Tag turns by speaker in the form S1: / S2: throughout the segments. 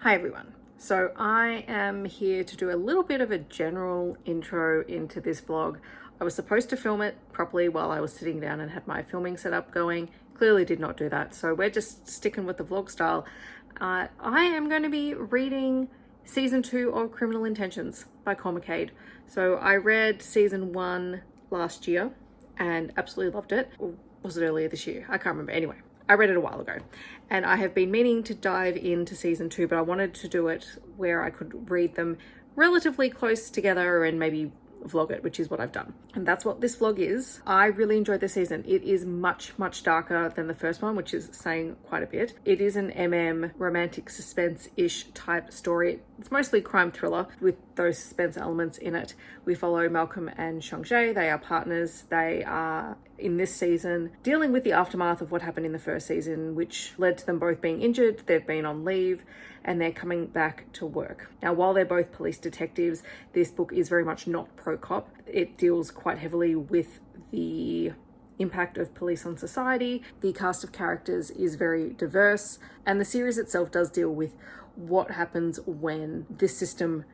S1: Hi everyone. So I am here to do a little bit of a general intro into this vlog. I was supposed to film it properly while I was sitting down and had my filming setup going. Clearly did not do that, so we're just sticking with the vlog style. I am going to be reading season 2 of Criminal Intentions by Cole McCade. So I read season 1 last year and absolutely loved it. Or was it earlier this year? I can't remember. Anyway, I read it a while ago and I have been meaning to dive into season 2, but I wanted to do it where I could read them relatively close together and maybe vlog it, which is what I've done. And that's what this vlog is. I really enjoyed this season. It is much darker than the first one, which is saying quite a bit. It is an romantic suspense-ish type story. It's mostly crime thriller with those suspense elements in it. We follow Malcolm and Shang-Jie. They are partners. They are, in this season, dealing with the aftermath of what happened in the first season, which led to them both being injured. They've been on leave and they're coming back to work. Now, while they're both police detectives, this book is very much not pro-cop. It deals quite heavily with the impact of police on society. The cast of characters is very diverse, and the series itself does deal with what happens when this system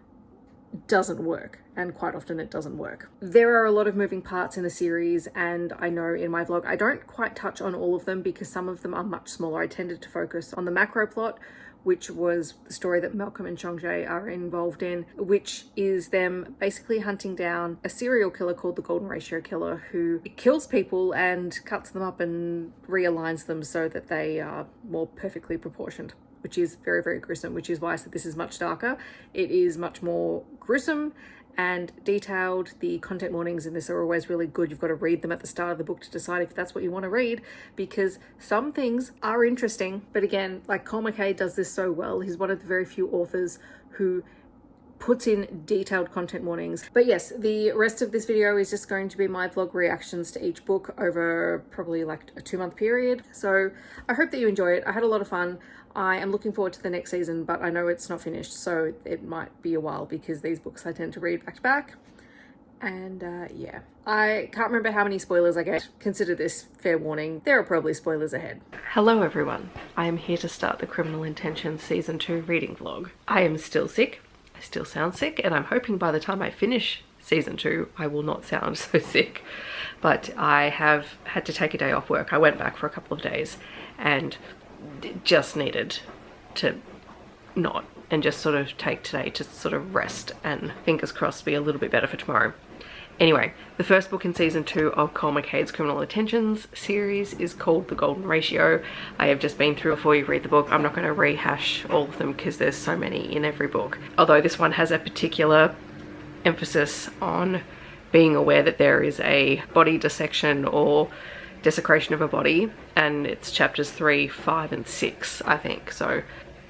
S1: doesn't work, and quite often it doesn't work. There are a lot of moving parts in the series, and I know in my vlog I don't quite touch on all of them because some of them are much smaller. I tended to focus on the macro plot, which was the story that Malcolm and Shang-Jie are involved in, which is them basically hunting down a serial killer called the Golden Ratio Killer, who kills people and cuts them up and realigns them so that they are more perfectly proportioned, which is very gruesome, which is why I said this is much darker. It is much more gruesome and detailed. The content warnings in this are always really good. You've got to read them at the start of the book to decide if that's what you want to read, because some things are interesting. But again, like Cole McCade does this so well. He's one of the very few authors who puts in detailed content warnings. But yes, the rest of this video is just going to be my vlog reactions to each book over probably like a 2-month period. So I hope that you enjoy it. I had a lot of fun. I am looking forward to the next season, but I know it's not finished, so it might be a while because these books I tend to read back to back. And yeah, I can't remember how many spoilers I get. Consider this fair warning. There are probably spoilers ahead. Hello everyone. I am here to start the Criminal Intentions season 2 reading vlog. I am still sick. I still sound sick, and I'm hoping by the time I finish season 2 I will not sound so sick. But I have had to take a day off work. I went back for a couple of days and just needed to not, and just sort of take today to sort of rest and fingers crossed be a little bit better for tomorrow. Anyway, the first book in season 2 of Cole McCade's Criminal Intentions series is called The Golden Ratio. I have just been through before you read the book. I'm not going to rehash all of them because there's so many in every book. Although this one has a particular emphasis on being aware that there is a body dissection or desecration of a body, and it's chapters 3, 5 and 6 I think, so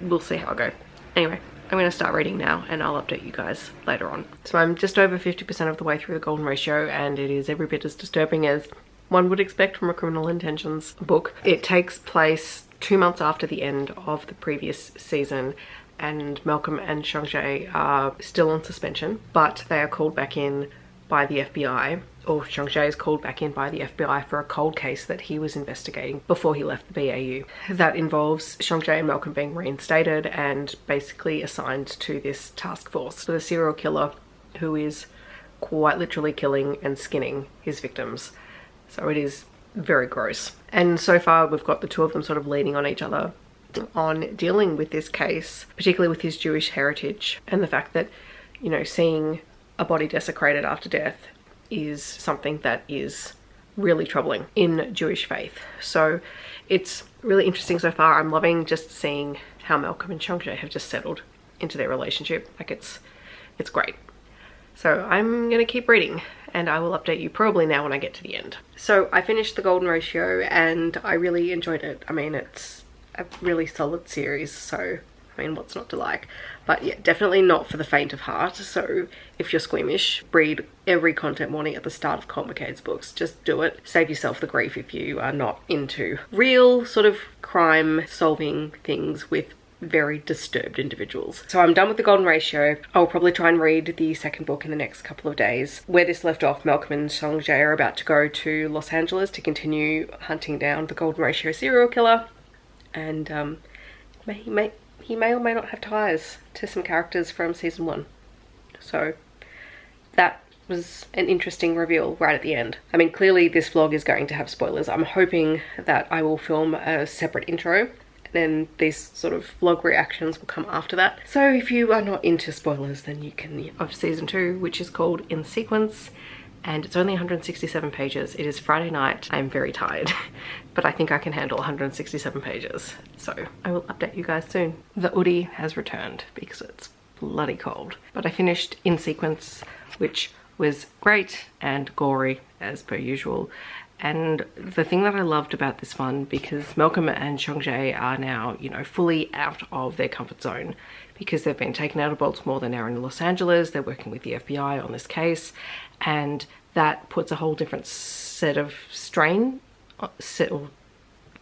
S1: we'll see how I go. Anyway, I'm going to start reading now and I'll update you guys later on. So I'm just over 50% of the way through The Golden Ratio, and it is every bit as disturbing as one would expect from a Criminal Intentions book. It takes place 2 months after the end of the previous season, and Malcolm and Shang-Jie are still on suspension, but they are called back in by the FBI, or Shang-Jie is called back in by the FBI for a cold case that he was investigating before he left the BAU. That involves Shang-Jie and Malcolm being reinstated and basically assigned to this task force with a serial killer who is quite literally killing and skinning his victims. So it is very gross. And so far we've got the two of them sort of leaning on each other on dealing with this case, particularly with his Jewish heritage and the fact that, you know, seeing a body desecrated after death is something that is really troubling in Jewish faith. So it's really interesting so far. I'm loving just seeing how Malcolm and Shang-Jie have just settled into their relationship. Like it's great. So I'm gonna keep reading and I will update you probably now when I get to the end. So I finished The Golden Ratio and I really enjoyed it. I mean, it's a really solid series, so I mean, what's not to like? But yeah, definitely not for the faint of heart. So if you're squeamish, read every content warning at the start of Cole McCade's books. Just do it. Save yourself the grief if you are not into real sort of crime solving things with very disturbed individuals. So I'm done with The Golden Ratio. I'll probably try and read the second book in the next couple of days. Where this left off, Malcolm and Shang-Jie are about to go to Los Angeles to continue hunting down the Golden Ratio serial killer. And
S2: he may or may not have ties to some characters from season 1. So that was an interesting reveal right at the end. I mean, clearly this vlog is going to have spoilers. I'm hoping that I will film a separate intro, then these sort of vlog reactions will come after that. So if you are not into spoilers, then you can, of season 2, which is called In Sequence, and it's only 167 pages. It is Friday night. I'm very tired, but I think I can handle 167 pages. So I will update you guys soon. The hoodie has returned because it's bloody cold. But I finished In Sequence, which was great and gory as per usual. And the thing that I loved about this one, because Malcolm and Wurrundjeri are now, you know, fully out of their comfort zone because they've been taken out of Baltimore, they're now in Los Angeles, they're working with the FBI on this case, and that puts a whole different set of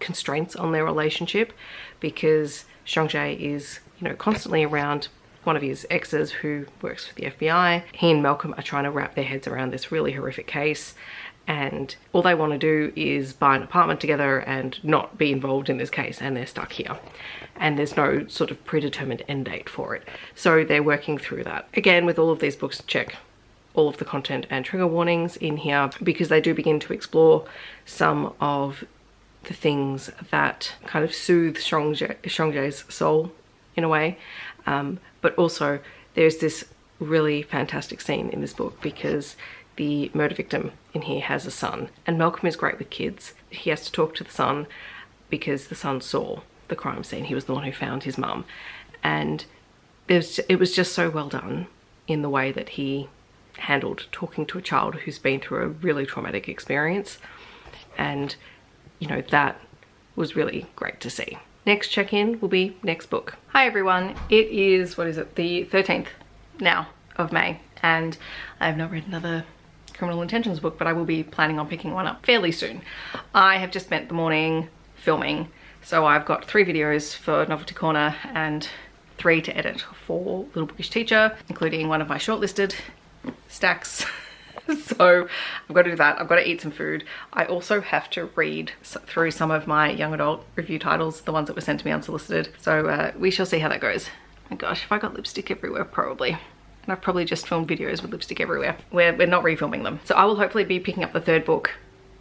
S2: constraints on their relationship, because Wurrundjeri is, you know, constantly around one of his exes who works for the FBI. He and Malcolm are trying to wrap their heads around this really horrific case, and all they want to do is buy an apartment together and not be involved in this case, and they're stuck here. And there's no sort of predetermined end date for it. So they're working through that. Again, with all of these books, check all of the content and trigger warnings in here, because they do begin to explore some of the things that kind of soothe Wurrundjeri's soul in a way. But also there's this really fantastic scene in this book because the murder victim in here has a son, and Malcolm is great with kids. He has to talk to the son because the son saw the crime scene. He was the one who found his mum, and it was just so well done in the way that he handled talking to a child who's been through a really traumatic experience, and you know, that was really great to see. Next check-in will be next book. Hi everyone, it is, what is it, the 13th now of May, and I have not read another Criminal Intentions book, but I will be planning on picking one up fairly soon. I have just spent the morning filming, so I've got 3 videos for Novelty Corner and 3 to edit for Little Bookish Teacher, including one of my shortlisted stacks. So I've got to do that. I've got to eat some food. I also have to read through some of my young adult review titles, the ones that were sent to me unsolicited. So we shall see how that goes. Oh my gosh, if I got lipstick everywhere, probably. And I've probably just filmed videos with lipstick everywhere. We're not refilming them. So I will hopefully be picking up the 3rd book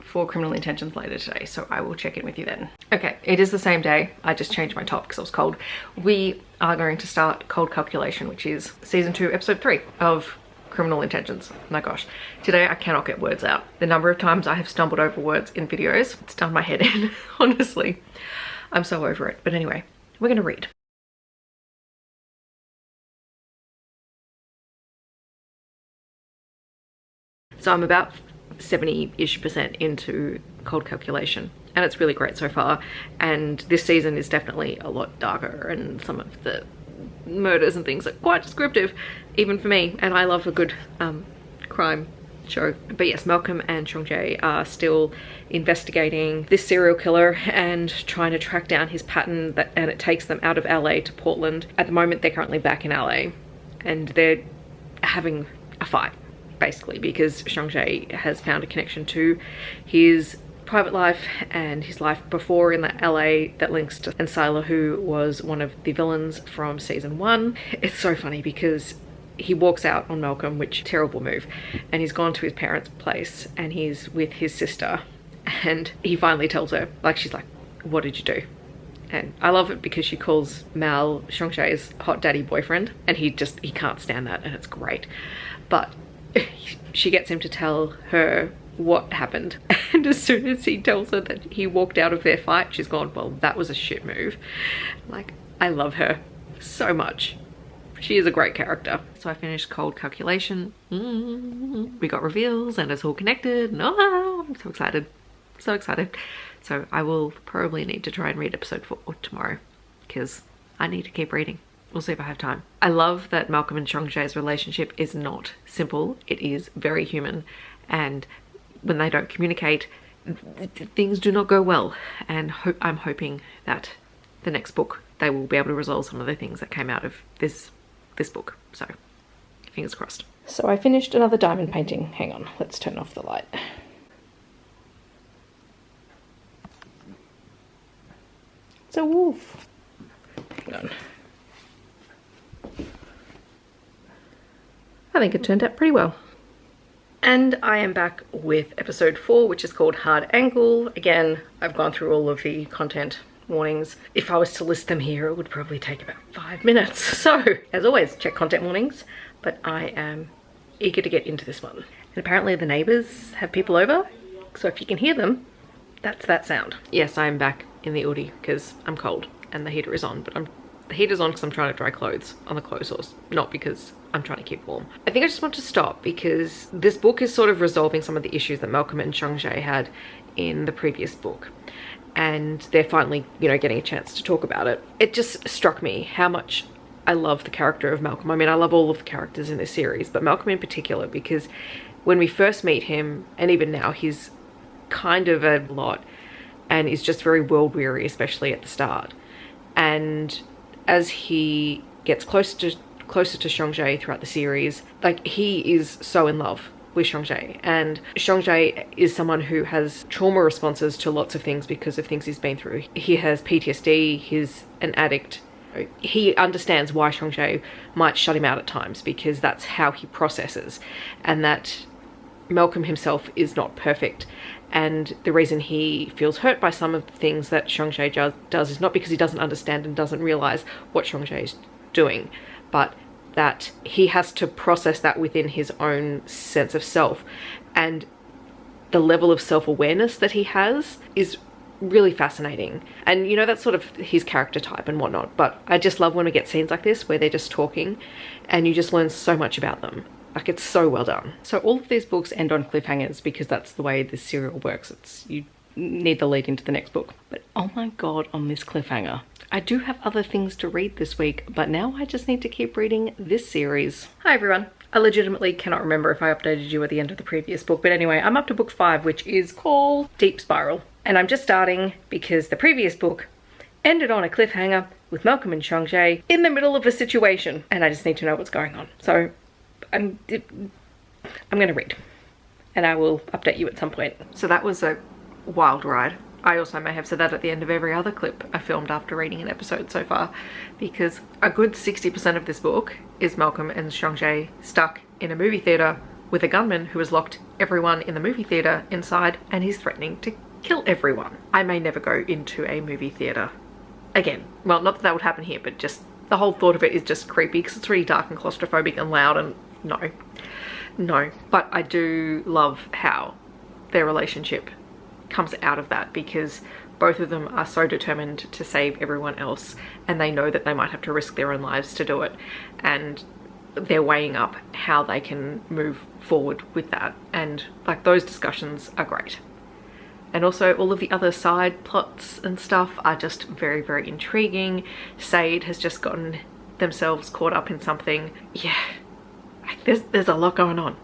S2: for Criminal Intentions later today, so I will check in with you then. Okay, it is the same day. I just changed my top because I was cold. We are going to start Cold Calculation, which is season 2, episode 3 of Criminal Intentions. My gosh, today I cannot get words out. The number of times I have stumbled over words in videos, it's done my head in, honestly. I'm so over it. But anyway, we're gonna read. So I'm about 70-ish% into Cold Calculation, and it's really great so far. And this season is definitely a lot darker, and some of the murders and things are quite descriptive, even for me, and I love a good crime show. But yes, Malcolm and Wurrundjeri are still investigating this serial killer and trying to track down his pattern, and it takes them out of LA to Portland. At the moment they're currently back in LA, and they're having a fight basically because Wurrundjeri has found a connection to his private life and his life before in the LA that links to Sila, who was one of the villains from season 1. It's so funny because he walks out on Malcolm, which terrible move, and he's gone to his parents' place and he's with his sister, and he finally tells her, like, she's like, what did you do? And I love it because she calls Mal Wurrundjeri's hot daddy boyfriend, and he can't stand that, and it's great. But she gets him to tell her what happened, and as soon as he tells her that he walked out of their fight, she's gone, well, that was a shit move. Like, I love her so much. She is a great character. So I finished Cold Calculation. We got reveals and it's all connected. Oh, I'm so excited. So excited. So I will probably need to try and read episode 4 tomorrow because I need to keep reading. We'll see if I have time. I love that Malcolm and Wurrundjeri's relationship is not simple. It is very human, and when they don't communicate, things do not go well. And I'm hoping that the next book they will be able to resolve some of the things that came out of this book. So fingers crossed. So I finished another diamond painting. Hang on, let's turn off the light. It's a wolf. Hang on. I think it turned out pretty well. And I am back with episode 4, which is called Hard Angle. Again, I've gone through all of the content warnings. If I was to list them here, it would probably take about 5 minutes. So, as always, check content warnings, but I am eager to get into this one. And apparently the neighbours have people over, so if you can hear them, that's that sound. Yes, I am back in the Udi because I'm cold and the heater is on, but the heater's on because I'm trying to dry clothes on the clothes horse, not because I'm trying to keep warm. I think I just want to stop because this book is sort of resolving some of the issues that Malcolm and Xiangxie had in the previous book. And they're finally, getting a chance to talk about it. It just struck me how much I love the character of Malcolm. I mean, I love all of the characters in this series, but Malcolm in particular, because when we first meet him, and even now, he's kind of a lot and is just very world weary, especially at the start. And as he gets closer to Xiangxie throughout the series, like, he is so in love with Xiangxie, and Xiangxie is someone who has trauma responses to lots of things because of things he's been through. He has PTSD, he's an addict. He understands why Xiangxie might shut him out at times because that's how he processes, and that Malcolm himself is not perfect. And the reason he feels hurt by some of the things that Xiangxie does is not because he doesn't understand and doesn't realize what Xiangxie is doing, but that he has to process that within his own sense of self. And the level of self-awareness that he has is really fascinating. And that's sort of his character type and whatnot, but I just love when we get scenes like this where they're just talking and you just learn so much about them. Like, it's so well done. So all of these books end on cliffhangers because that's the way this serial works. You need the lead into the next book. But oh my god, on this cliffhanger. I do have other things to read this week, but now I just need to keep reading this series. Hi everyone. I legitimately cannot remember if I updated you at the end of the previous book, but anyway, I'm up to book 5, which is called Deep Spiral. And I'm just starting because the previous book ended on a cliffhanger with Malcolm and Xiangxie in the middle of a situation, and I just need to know what's going on. So I'm gonna read, and I will update you at some point. So that was a wild ride. I also may have said that at the end of every other clip I filmed after reading an episode so far, because a good 60% of this book is Malcolm and Xiangxie stuck in a movie theatre with a gunman who has locked everyone in the movie theatre inside, and he's threatening to kill everyone. I may never go into a movie theatre again. Well, not that that would happen here, but just the whole thought of it is just creepy because it's really dark and claustrophobic and loud, and no. But I do love how their relationship comes out of that, because both of them are so determined to save everyone else, and they know that they might have to risk their own lives to do it, and they're weighing up how they can move forward with that. And like, those discussions are great. And also all of the other side plots and stuff are just very, very intriguing. Sade has just gotten themselves caught up in something. Yeah, there's a lot going on.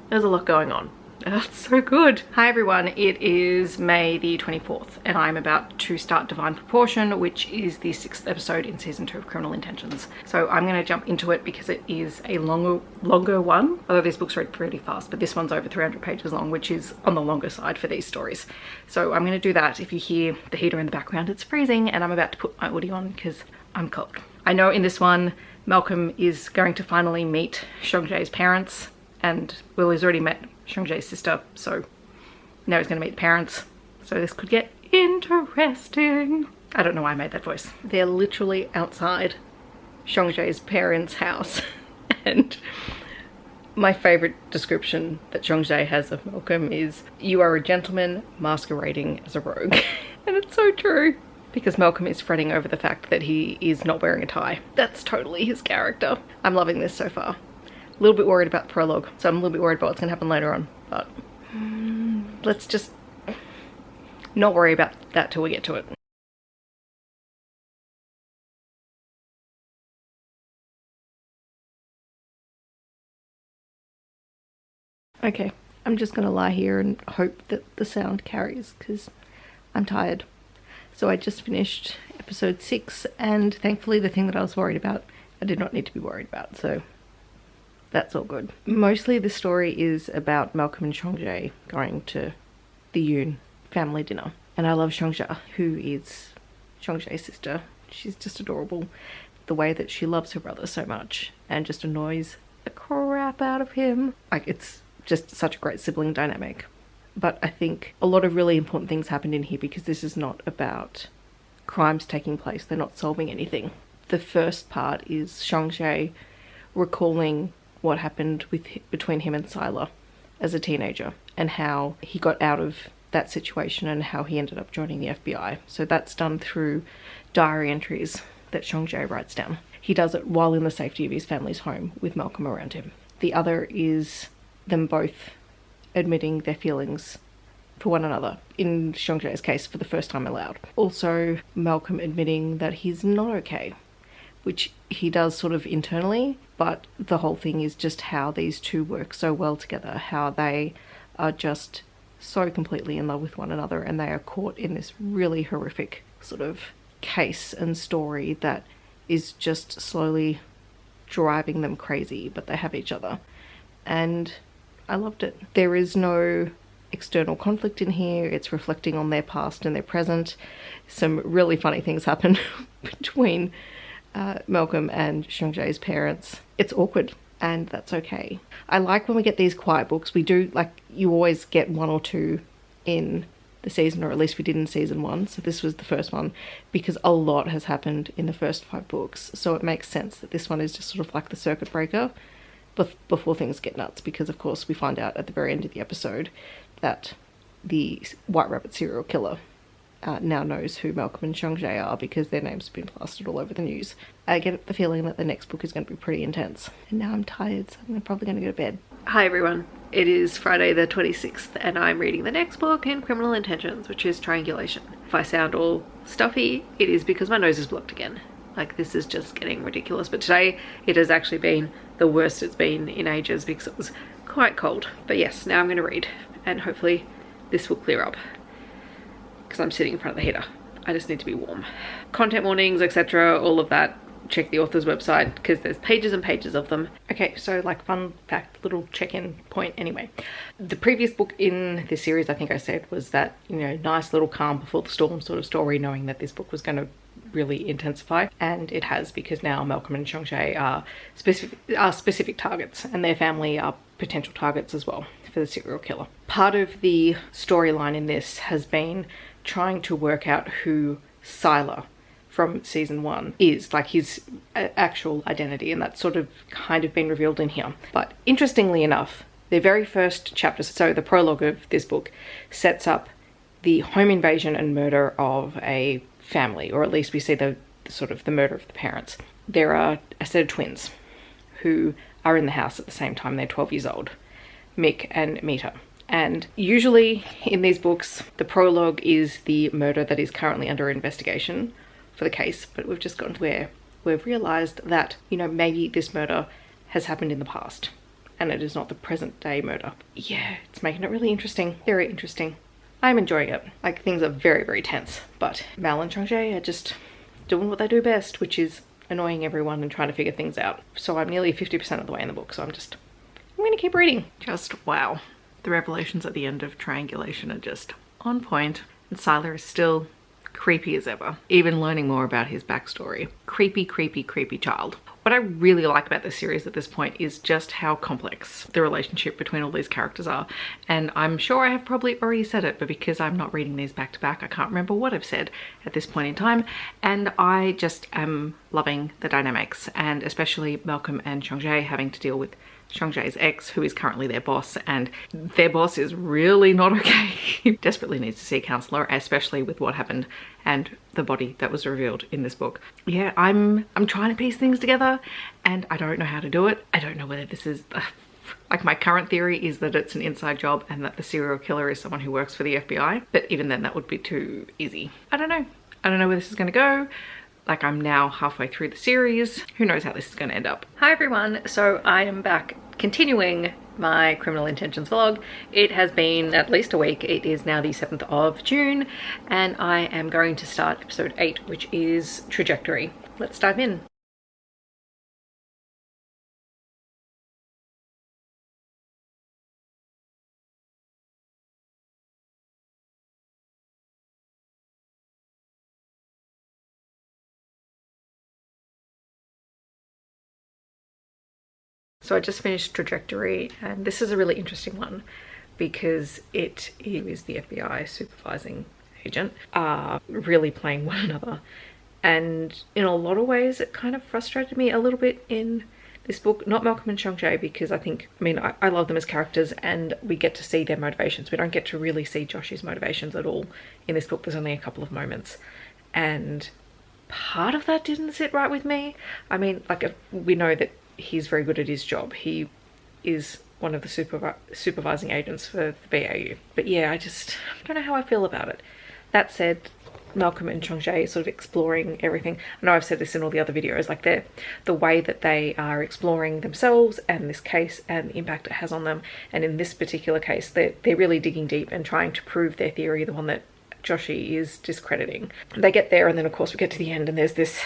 S2: There's a lot going on. That's so good. Hi everyone, it is May the 24th and I'm about to start Divine Proportion, which is the 6th episode in season 2 of Criminal Intentions. So I'm going to jump into it because it is a longer one, although these books read pretty fast, but this one's over 300 pages long, which is on the longer side for these stories. So I'm going to do that. If you hear the heater in the background, it's freezing and I'm about to put my hoodie on because I'm cold. I know in this one, Malcolm is going to finally meet Xiangxie's parents, and Will has already met Xiangxie's sister, so now he's going to meet the parents. So this could get interesting. I don't know why I made that voice. They're literally outside Xiangxie's parents' house. And my favorite description that Xiangxie has of Malcolm is, "You are a gentleman masquerading as a rogue." And it's so true, because Malcolm is fretting over the fact that he is not wearing a tie. That's totally his character. I'm loving this so far. A little bit worried about the prologue, so I'm a little bit worried about what's going to happen later on, but let's just not worry about that till we get to it. Okay, I'm just going to lie here and hope that the sound carries because I'm tired. So I just finished episode 6, and thankfully the thing that I was worried about, I did not need to be worried about, so that's all good. Mostly the story is about Malcolm and Xiangxie going to the Yoon family dinner. And I love Xiangxie, who is Xiangxie's sister. She's just adorable. The way that she loves her brother so much and just annoys the crap out of him. Like, it's just such a great sibling dynamic. But I think a lot of really important things happened in here because this is not about crimes taking place. They're not solving anything. The first part is Xiangxie recalling what happened between him and Sila as a teenager and how he got out of that situation and how he ended up joining the FBI. So that's done through diary entries that Xiangxie writes down. He does it while in the safety of his family's home with Malcolm around him. The other is them both admitting their feelings for one another, in Xiangxie's case for the first time aloud. Also, Malcolm admitting that he's not okay, which he does sort of internally, but the whole thing is just how these two work so well together, how they are just so completely in love with one another, and they are caught in this really horrific sort of case and story that is just slowly driving them crazy, but they have each other. And I loved it. There is no external conflict in here. It's reflecting on their past and their present. Some really funny things happen between Malcolm and Xiangxie's parents. It's awkward, and that's okay. I like when we get these quiet books. We do, like, you always get one or two in the season, or at least we did in season 1. So this was the first one because a lot has happened in the first 5 books. So it makes sense that this one is just sort of like the circuit breaker before things get nuts, because of course we find out at the very end of the episode that the White Rabbit serial killer now knows who Malcolm and Xiangxie are because their names have been plastered all over the news. I get the feeling that the next book is going to be pretty intense. And now I'm tired, so I'm probably going to go to bed.
S1: Hi everyone, it is Friday the 26th and I'm reading the next book in Criminal Intentions, which is Triangulation. If I sound all stuffy, it is because my nose is blocked again. Like, this is just getting ridiculous. But today it has actually been the worst it's been in ages because it was quite cold. But yes, now I'm going to read and hopefully this will clear up because I'm sitting in front of the heater. I just need to be warm. Content warnings, etc., all of that. Check the author's website because there's pages and pages of them. Okay, so like fun fact, little check-in point anyway. The previous book in this series, I think I said, was that, you know, nice little calm before the storm sort of story, knowing that this book was going to really intensify, and it has, because now Malcolm and Xiangxie are specific targets, and their family are potential targets as well for the serial killer. Part of the storyline in this has been trying to work out who Sila from season 1 is, like his actual identity, and that's sort of kind of been revealed in here. But interestingly enough, the very first chapter, so the prologue of this book, sets up the home invasion and murder of a family, or at least we see the sort of the murder of the parents. There are a set of twins who are in the house at the same time. They're 12 years old, Mick and Mita. And usually in these books, the prologue is the murder that is currently under investigation for the case, but we've just gotten to where we've realized that, you know, maybe this murder has happened in the past and it is not the present day murder. Yeah, it's making it really interesting, very interesting. I'm enjoying it. Like, things are very, very tense, but Mal and Xiangxie are just doing what they do best, which is annoying everyone and trying to figure things out. So I'm nearly 50% of the way in the book, so I'm gonna keep reading. Just wow. The revelations at the end of Triangulation are just on point, and Sila is still creepy as ever, even learning more about his backstory. Creepy, creepy, creepy child. What I really like about this series at this point is just how complex the relationship between all these characters are. And I'm sure I have probably already said it, but because I'm not reading these back to back, I can't remember what I've said at this point in time. And I just am loving the dynamics, and especially Malcolm and Xiangxie having to deal with Xiangxie's ex, who is currently their boss, and their boss is really not okay. He desperately needs to see a counsellor, especially with what happened and the body that was revealed in this book. Yeah, I'm trying to piece things together and I don't know how to do it. I don't know whether this is like, my current theory is that it's an inside job and that the serial killer is someone who works for the FBI, but even then that would be too easy. I don't know where this is going to go. Like, I'm now halfway through the series. Who knows how this is going to end up. Hi everyone, so I am back continuing my Criminal Intentions vlog. It has been at least a week. It is now the 7th of June and I am going to start episode 8, which is Trajectory. Let's dive in. So I just finished Trajectory, and this is a really interesting one because it is the FBI supervising agent really playing one another. And in a lot of ways, it kind of frustrated me a little bit in this book. Not Malcolm and Shang-Chi, because I love them as characters and we get to see their motivations. We don't get to really see Josh's motivations at all in this book. There's only a couple of moments. And part of that didn't sit right with me. I mean, like, we know that he's very good at his job. He is one of the supervising agents for the BAU. But yeah, I don't know how I feel about it. That said, Malcolm and Shang-Chi sort of exploring everything. I know I've said this in all the other videos, like the way that they are exploring themselves and this case and the impact it has on them. And in this particular case, they're really digging deep and trying to prove their theory, the one that Joshi is discrediting. They get there, and then of course we get to the end, and there's this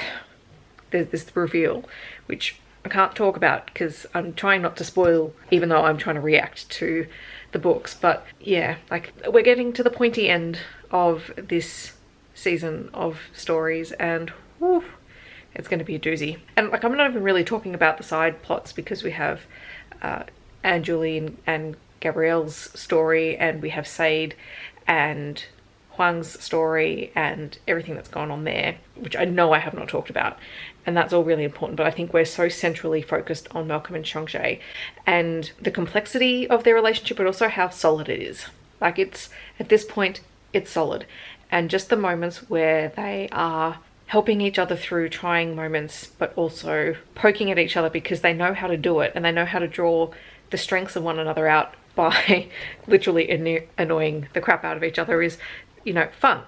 S1: reveal, which I can't talk about because I'm trying not to spoil, even though I'm trying to react to the books. But yeah, like, we're getting to the pointy end of this season of stories, and whew, it's going to be a doozy. And like, I'm not even really talking about the side plots because we have Anjuli and Gabrielle's story, and we have Said and Huang's story and everything that's gone on there, which I know I have not talked about, and that's all really important. But I think we're so centrally focused on Malcolm and Shang-Chi and the complexity of their relationship, but also how solid it is. Like, it's, at this point, it's solid. And just the moments where they are helping each other through trying moments, but also poking at each other because they know how to do it, and they know how to draw the strengths of one another out by literally annoying the crap out of each other, is, you know, fun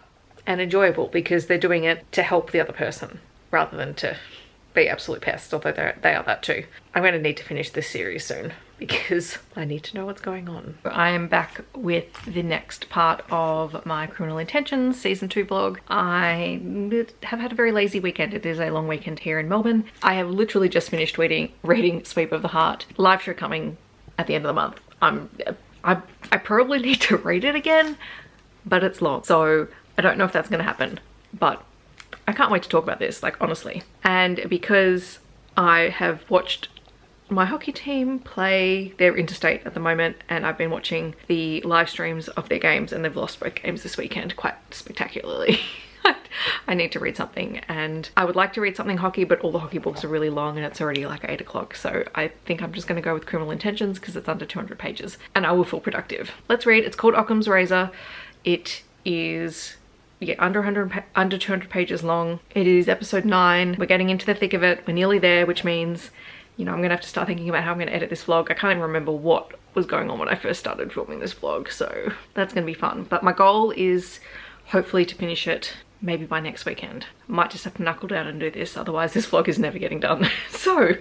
S1: and enjoyable because they're doing it to help the other person rather than to be absolute pests, although they are that too. I'm going to need to finish this series soon because I need to know what's going on. I am back with the next part of my Criminal Intentions Season 2 vlog. I have had a very lazy weekend. It is a long weekend here in Melbourne. I have literally just finished reading Sweep of the Heart. Live show coming at the end of the month. I probably need to read it again, but it's long, so I don't know if that's going to happen, but I can't wait to talk about this, like, honestly. And because I have watched my hockey team play their interstate at the moment, and I've been watching the live streams of their games, and they've lost both games this weekend quite spectacularly. I need to read something, and I would like to read something hockey, but all the hockey books are really long and it's already like 8 o'clock, so I think I'm just going to go with Criminal Intentions because it's under 200 pages and I will feel productive. Let's read. It's called Occam's Razor. It is, yeah, under 200 pages long. It is episode 9. We're getting into the thick of it. We're nearly there, which means, you know, I'm gonna have to start thinking about how I'm gonna edit this vlog. I can't even remember what was going on when I first started filming this vlog, so that's gonna be fun. But my goal is hopefully to finish it maybe by next weekend. I might just have to knuckle down and do this, otherwise this vlog is never getting done. So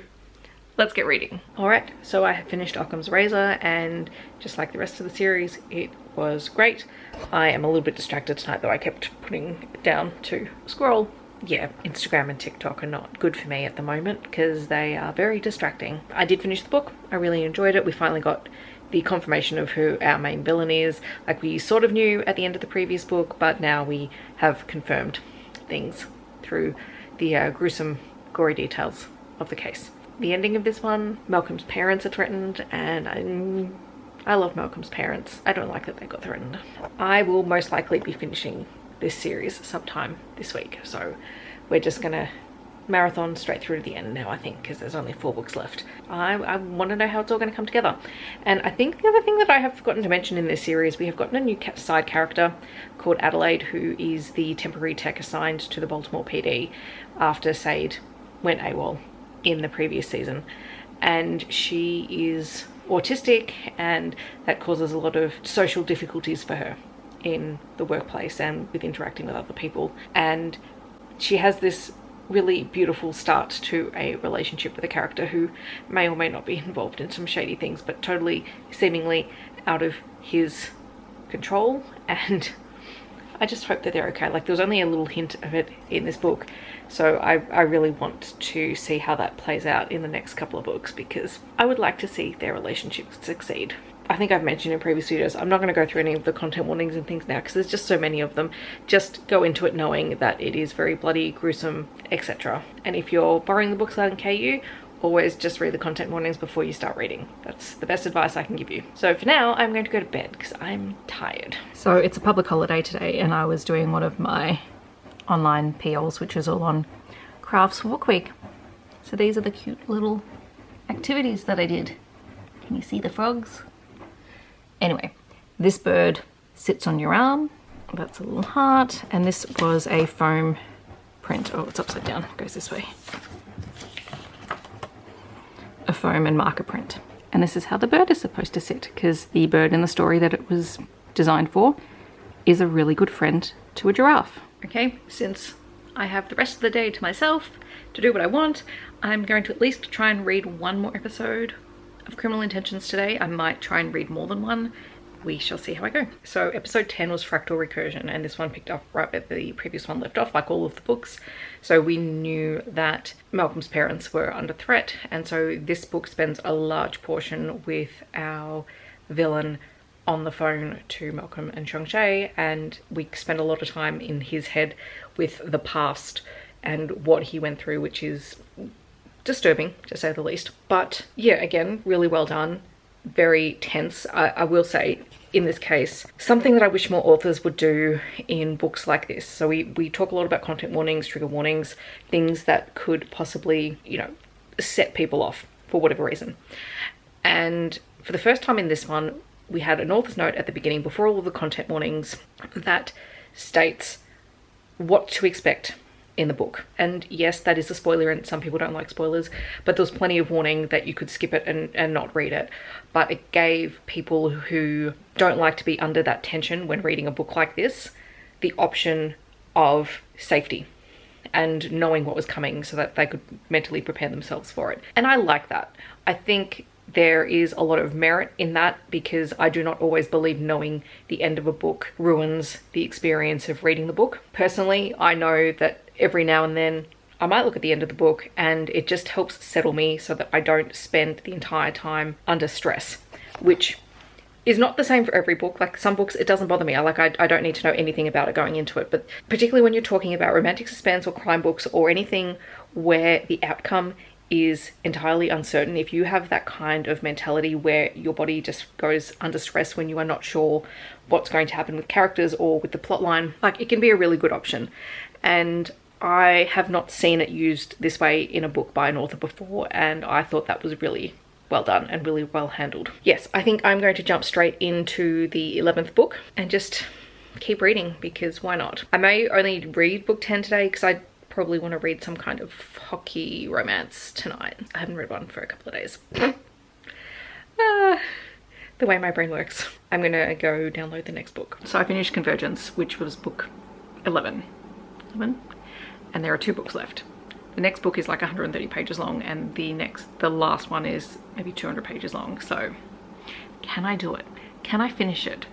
S1: let's get reading. All right, so I have finished Occam's Razor, and just like the rest of the series, it was great. I am a little bit distracted tonight though. I kept putting it down to scroll. Yeah, Instagram and TikTok are not good for me at the moment because they are very distracting. I did finish the book. I really enjoyed it. We finally got the confirmation of who our main villain is. Like, we sort of knew at the end of the previous book, but now we have confirmed things through the gruesome, gory details of the case. The ending of this one, Malcolm's parents are threatened, and I love Malcolm's parents. I don't like that they got threatened. I will most likely be finishing this series sometime this week, so we're just gonna marathon straight through to the end now, I think, because there's only 4 books left. I want to know how it's all going to come together. And I think the other thing that I have forgotten to mention in this series, we have gotten a new side character called Adelaide, who is the temporary tech assigned to the Baltimore PD after Said went AWOL in the previous season. And she is autistic, and that causes a lot of social difficulties for her in the workplace and with interacting with other people. And she has this really beautiful start to a relationship with a character who may or may not be involved in some shady things, but totally seemingly out of his control. And I just hope that they're okay. Like, there was only a little hint of it in this book, so I really want to see how that plays out in the next couple of books, because I would like to see their relationship succeed. I think I've mentioned in previous videos, I'm not going to go through any of the content warnings and things now because there's just so many of them. Just go into it knowing that it is very bloody, gruesome, etc. And if you're borrowing the books out in KU,
S2: always just read the content warnings before you start reading. That's the best advice I can give you. So for now, I'm going to go to bed because I'm tired. So it's a public holiday today and I was doing one of my online PLs, which is all on Crafts Walk Week. So these are the cute little activities that I did. Can you see the frogs? Anyway, this bird sits on your arm. That's a little heart. And this was a foam print. Oh, it's upside down. It goes this way. A foam and marker print. And this is how the bird is supposed to sit, because the bird in the story that it was designed for is a really good friend to a giraffe. Okay, since I have the rest of the day to myself to do what I want, I'm going to at least try and read one more episode of Criminal Intentions today. I might try and read more than one. We shall see how I go. So episode 10 was Fractal Recursion, and this one picked up right where the previous one left off, like all of the books. So we knew that Malcolm's parents were under threat, and so this book spends a large portion with our villain on the phone to Malcolm and Shang-Chi, and we spend a lot of time in his head with the past and what he went through, which is disturbing, to say the least. But yeah, again, really well done. Very tense. I will say, in this case, something that I wish more authors would do in books like this. So we talk a lot about content warnings, trigger warnings, things that could possibly, you know, set people off for whatever reason. And for the first time in this one, we had an author's note at the beginning before all of the content warnings that states what to expect in the book. And yes, that is a spoiler and some people don't like spoilers, but there's plenty of warning that you could skip it and not read it. But it gave people who don't like to be under that tension when reading a book like this the option of safety and knowing what was coming so that they could mentally prepare themselves for it. And I like that. I think there is a lot of merit in that, because I do not always believe knowing the end of a book ruins the experience of reading the book. Personally, I know that every now and then I might look at the end of the book and it just helps settle me so that I don't spend the entire time under stress, which is not the same for every book. Like some books, it doesn't bother me. I don't need to know anything about it going into it. But particularly when you're talking about romantic suspense or crime books or anything where the outcome is entirely uncertain, if you have that kind of mentality where your body just goes under stress when you are not sure what's going to happen with characters or with the plot line, like it can be a really good option. And I have not seen it used this way in a book by an author before, and I thought that was really well done and really well handled. Yes, I think I'm going to jump straight into the 11th book and just keep reading, because why not? I may only read book 10 today because I probably want to read some kind of hockey romance tonight. I haven't read one for a couple of days. The way my brain works. I'm gonna go download the next book. So I finished Convergence, which was book 11. And there are 2 books left. The next book is like 130 pages long, and the last one is maybe 200 pages long. So can I do it? Can I finish it?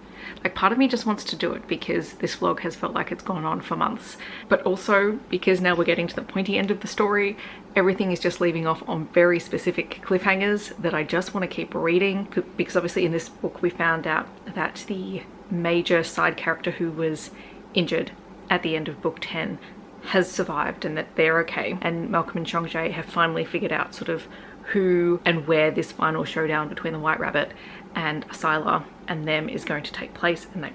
S2: Like, part of me just wants to do it because this vlog has felt like it's gone on for months, but also because now we're getting to the pointy end of the story. Everything is just leaving off on very specific cliffhangers that I just want to keep reading, because obviously in this book we found out that the major side character who was injured at the end of book 10 has survived and that they're okay. And Malcolm and Shang-Chi have finally figured out sort of who and where this final showdown between the White Rabbit and Scylla and them is going to take place, and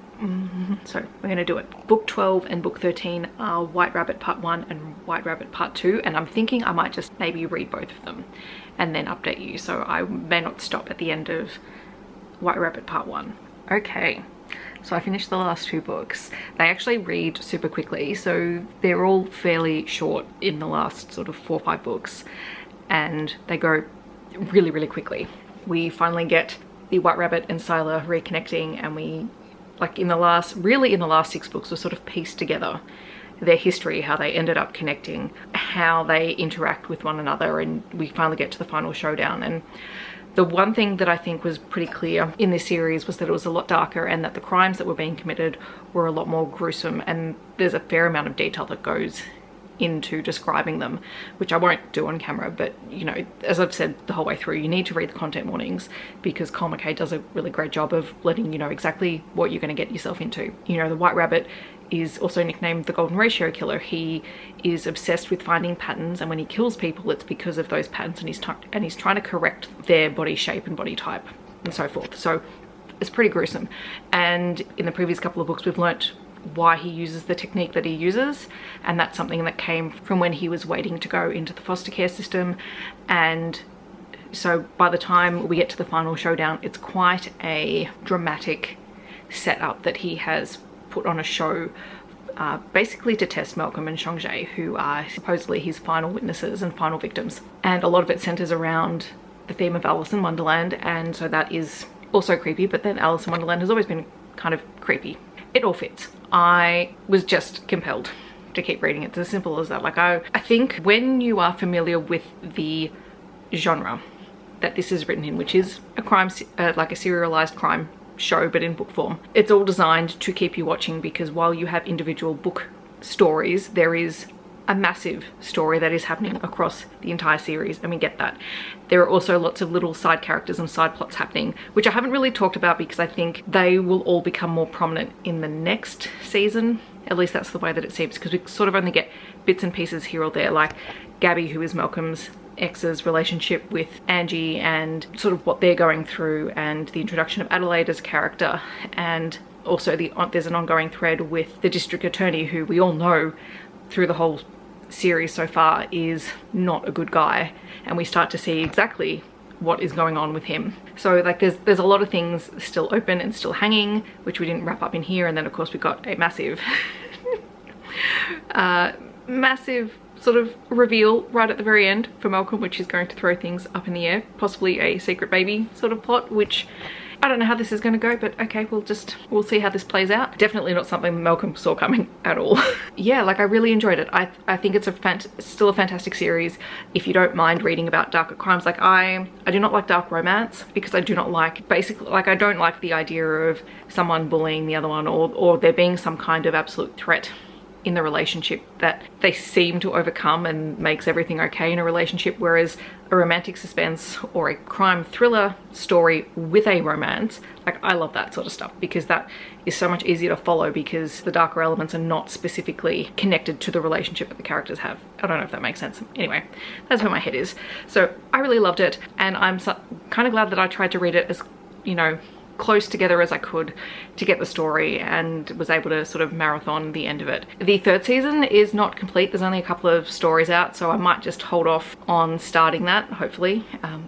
S2: so we're going to do it. Book 12 and book 13 are White Rabbit Part 1 and White Rabbit Part 2, and I'm thinking I might just maybe read both of them and then update you, so I may not stop at the end of White Rabbit Part 1. Okay, so I finished the last 2 books. They actually read super quickly, so they're all fairly short in the last sort of 4 or 5 books, and they go really, really quickly. We finally get the White Rabbit and Scylla reconnecting, and we, like in the last 6 books, we sort of pieced together their history, how they ended up connecting, how they interact with one another, and we finally get to the final showdown. And the one thing that I think was pretty clear in this series was that it was a lot darker, and that the crimes that were being committed were a lot more gruesome, and there's a fair amount of detail that goes into describing them, which I won't do on camera, but you know, as I've said the whole way through, you need to read the content warnings because Cole McCade does a really great job of letting you know exactly what you're going to get yourself into. You know, the White Rabbit is also nicknamed the Golden Ratio Killer. He is obsessed with finding patterns, and when he kills people, it's because of those patterns, and he's trying to correct their body shape and body type and so forth. So it's pretty gruesome. And in the previous couple of books, we've learnt why he uses the technique that he uses, and that's something that came from when he was waiting to go into the foster care system. And so by the time we get to the final showdown, it's quite a dramatic setup that he has put on a show, basically to test Malcolm and Shang-Chi, who are supposedly his final witnesses and final victims. And a lot of it centers around the theme of Alice in Wonderland, and so that is also creepy, but then Alice in Wonderland has always been kind of creepy. It all fits. I was just compelled to keep reading it. It's as simple as that. Like I think when you are familiar with the genre that this is written in, which is a crime, like a serialized crime show, but in book form, it's all designed to keep you watching, because while you have individual book stories, there is a massive story that is happening across the entire series, and we get that. There are also lots of little side characters and side plots happening, which I haven't really talked about because I think they will all become more prominent in the next season. At least that's the way that it seems, because we sort of only get bits and pieces here or there, like Gabby, who is Malcolm's ex's relationship with Angie, and sort of what they're going through, and the introduction of Adelaide as a character, and also there's an ongoing thread with the district attorney, who we all know through the whole series so far is not a good guy, and we start to see exactly what is going on with him. So like there's a lot of things still open and still hanging, which we didn't wrap up in here. And then of course we got a massive massive sort of reveal right at the very end for Malcolm, which is going to throw things up in the air, possibly a secret baby sort of plot, which I don't know how this is going to go, but okay, we'll see how this plays out. Definitely not something Malcolm saw coming at all. Yeah, like I really enjoyed it. I think it's still a fantastic series if you don't mind reading about darker crimes. Like I do not like dark romance, because I do not like, basically, like I don't like the idea of someone bullying the other one, or there being some kind of absolute threat in the relationship that they seem to overcome and makes everything okay in a relationship. Whereas a romantic suspense or a crime thriller story with a romance, like I love that sort of stuff, because that is so much easier to follow, because the darker elements are not specifically connected to the relationship that the characters have. I don't know if that makes sense. Anyway, that's where my head is. So I really loved it, and I'm kind of glad that I tried to read it as, you know, close together as I could to get the story, and was able to sort of marathon the end of it. The third season is not complete. There's only a couple of stories out, so I might just hold off on starting that, hopefully.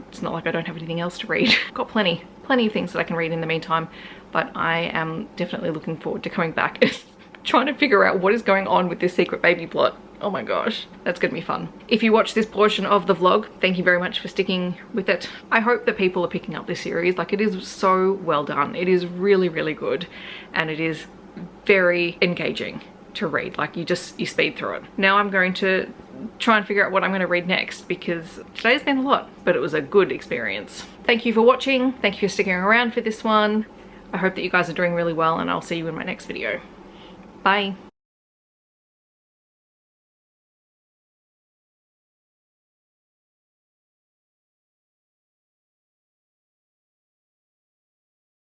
S2: It's not like I don't have anything else to read. Got plenty of things that I can read in the meantime, but I am definitely looking forward to coming back and trying to figure out what is going on with this secret baby plot. Oh my gosh, that's gonna be fun. If you watch this portion of the vlog, thank you very much for sticking with it. I hope that people are picking up this series. Like, it is so well done. It is really, really good, and it is very engaging to read. Like, you speed through it. Now I'm going to try and figure out what I'm going to read next, because today's been a lot, but it was a good experience. Thank you for watching. Thank you for sticking around for this one. I hope that you guys are doing really well, and I'll see you in my next video. Bye.